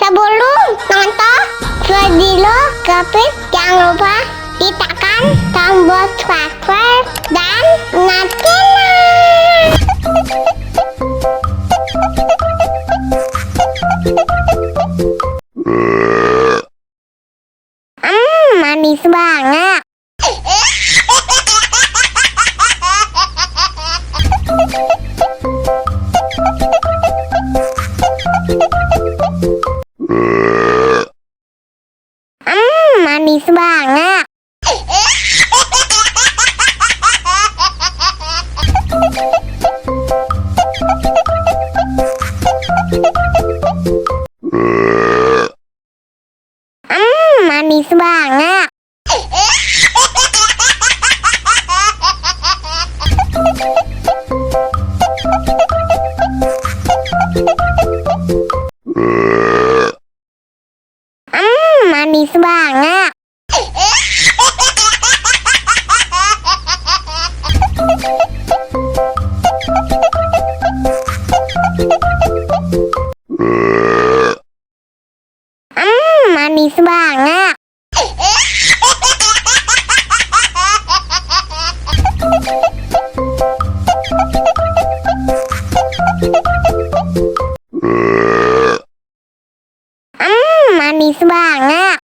Sebelum nonton video Kepit, jangan lupa ditekan tombol subscribe dan nyalakan. Manis banget. Manis banget. Manis banget. Manis banget. Manis banget. Manis banget.